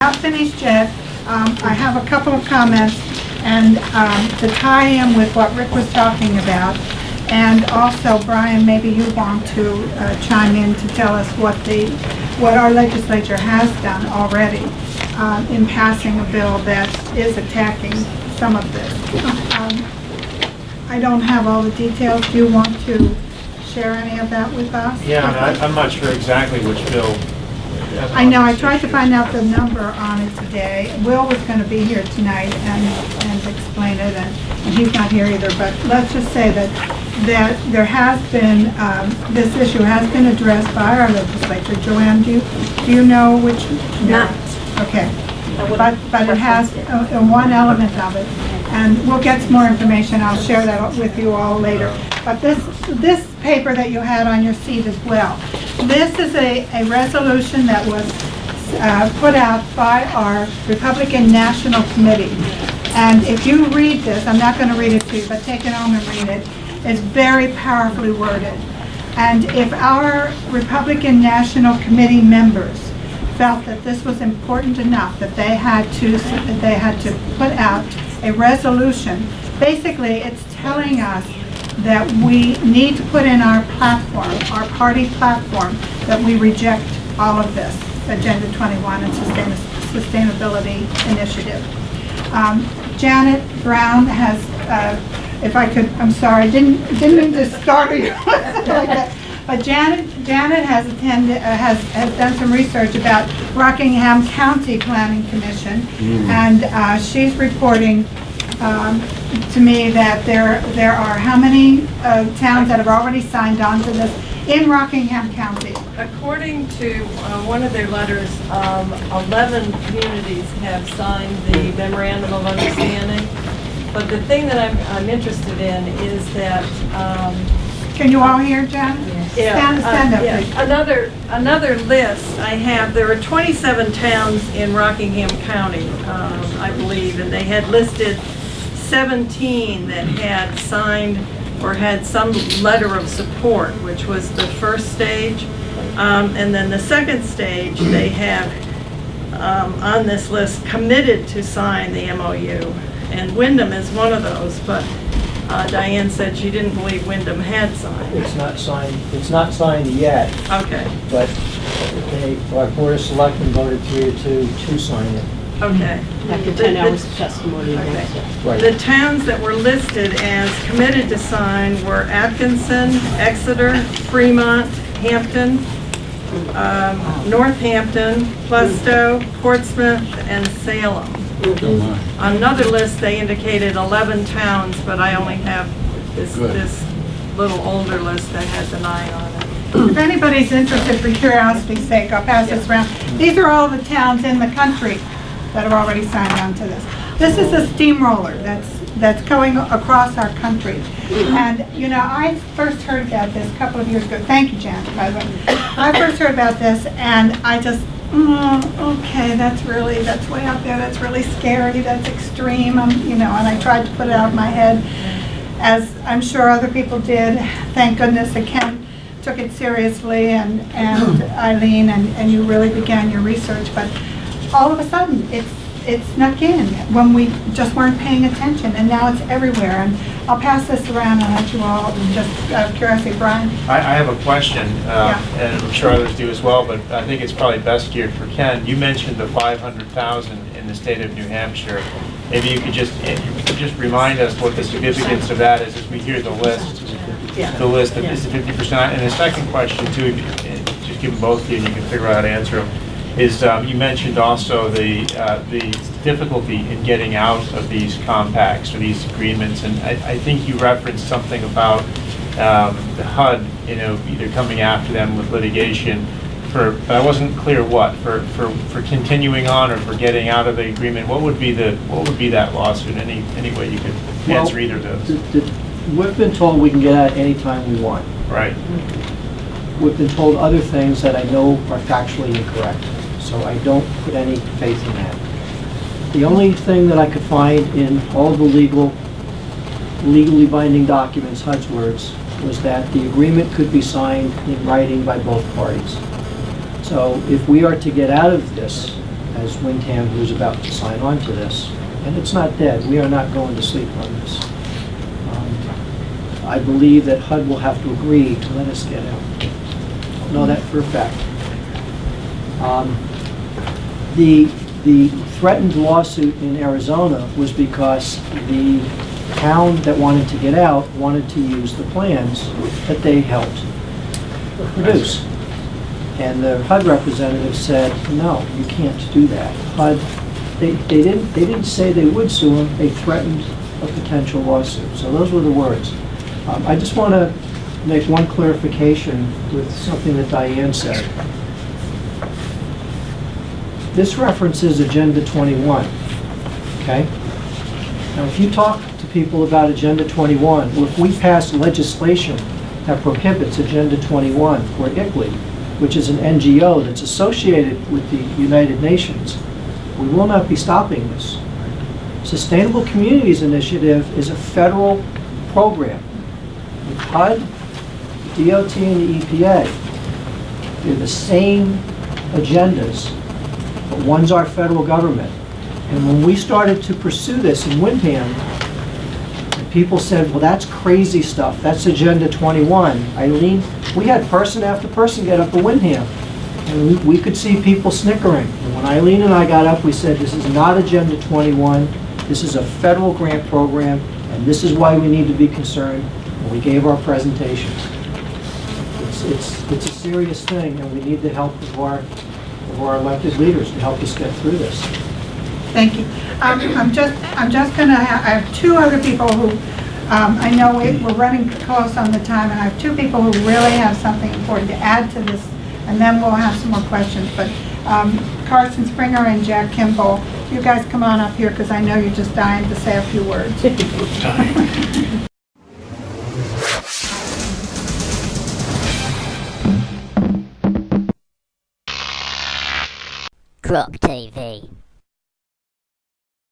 Not finished yet. I have a couple of comments and to tie in with what Rick was talking about. And also, Brian, maybe you want to chime in to tell us what our legislature has done already in passing a bill that is attacking some of this. I don't have all the details. Do you want to share any of that with us? Yeah, I'm not sure exactly which bill. I know, I tried to find out the number on it today. Will was going to be here tonight and explain it, and he's not here either, but let's just say that there has been, this issue has been addressed by our legislature. Joanne, do you know which? Not. Okay. But it has one element of it, and we'll get some more information. I'll share that with you all later. But this paper that you had on your seat as well, this is a resolution that was put out by our Republican National Committee. And if you read this, I'm not going to read it to you, but take it home and read it. It's very powerfully worded. And if our Republican National Committee members felt that this was important enough that they had to put out a resolution. Basically, it's telling us that we need to put in our platform, our party platform, that we reject all of this Agenda 21 and Sustainability Initiative. Janet Brown has, if I could, I'm sorry, didn't mean to startle you like that. But Janet has done some research about Rockingham County Planning Commission, and she's reporting to me that there are how many towns that have already signed on to this in Rockingham County? According to one of their letters, 11 communities have signed the Memorandum of Understanding. But the thing that I'm interested in is that can you all hear, Jen? Yeah, stand up, yeah. please. Another list I have, there are 27 towns in Rockingham County, I believe, and they had listed 17 that had signed or had some letter of support, which was the first stage. And then the second stage, they have on this list committed to sign the MOU. And Wyndham is one of those, but Diane said she didn't believe Wyndham had signed. It's not signed. It's not signed yet. Okay. But our Board of Selectmen voted 3-2 to sign it. Okay. After 10 hours of testimony. Okay. Right. The towns that were listed as committed to sign were Atkinson, Exeter, Fremont, Hampton, Northampton, Plaistow, Portsmouth, and Salem. On another list, they indicated 11 towns, but I only have this little older list that has an eye on it. If anybody's interested, for curiosity's sake, I'll pass this around. These are all the towns in the country that have already signed on to this. This is a steamroller that's going across our country. And, you know, I first heard about this a couple of years ago. Thank you, Janet, by the way. I first heard about this, and I just, okay, that's way out there. That's really scary. That's extreme. You know, and I tried to put it out of my head, as I'm sure other people did. Thank goodness that Ken took it seriously, and Eileen, and you really began your research. But all of a sudden, it snuck in when we just weren't paying attention, and now it's everywhere. And I'll pass this around and let you all, just out of curiosity, Brian. I have a question, and I'm sure others do as well, but I think it's probably best geared for Ken. You mentioned the 500,000 in the state of New Hampshire. Maybe you could just remind us what the significance of that is as we hear the list. The list that is 50%. And the second question too, just give them both to you and you can figure out how to answer them, is you mentioned also the difficulty in getting out of these compacts or these agreements, and I think you referenced something about the HUD, you know, either coming after them with litigation but I wasn't clear what for continuing on or for getting out of the agreement. What would be that lawsuit? Any way you could answer either of those? We've been told we can get out anytime we want. Right. We've been told other things that I know are factually incorrect, so I don't put any faith in that. The only thing that I could find in all the legally binding documents, HUD's words, was that the agreement could be signed in writing by both parties. So if we are to get out of this, as Windham, who's about to sign on to this. And it's not dead. We are not going to sleep on this. I believe that HUD will have to agree to let us get out. I don't know that for a fact. The threatened lawsuit in Arizona was because the town that wanted to get out wanted to use the plans that they helped produce. And the HUD representative said, no, you can't do that. HUD, they didn't say they would sue him, they threatened a potential lawsuit. So those were the words. I just want to make one clarification with something that Diane said. This references Agenda 21, okay? Now, if you talk to people about Agenda 21, if we pass legislation that prohibits Agenda 21 or ICLEI, which is an NGO that's associated with the United Nations, we will not be stopping this. Sustainable Communities Initiative is a federal program. With HUD, DOT, and the EPA, they're the same agendas, but one's our federal government. And when we started to pursue this in Windham, people said, well, that's crazy stuff. That's Agenda 21. Eileen, we had person after person get up at Windham, and we could see people snickering. And when Eileen and I got up, we said, this is not Agenda 21. This is a federal grant program, and this is why we need to be concerned. And we gave our presentations. It's a serious thing, and we need the help of our elected leaders to help us get through this. Thank you. I'm just gonna, I have two other people who, I know we're running close on the time, and I have two people who really have something important to add to this, and then we'll have some more questions. But Carson Springer and Jack Kimball, you guys come on up here, because I know you're just dying to say a few words. Croc TV.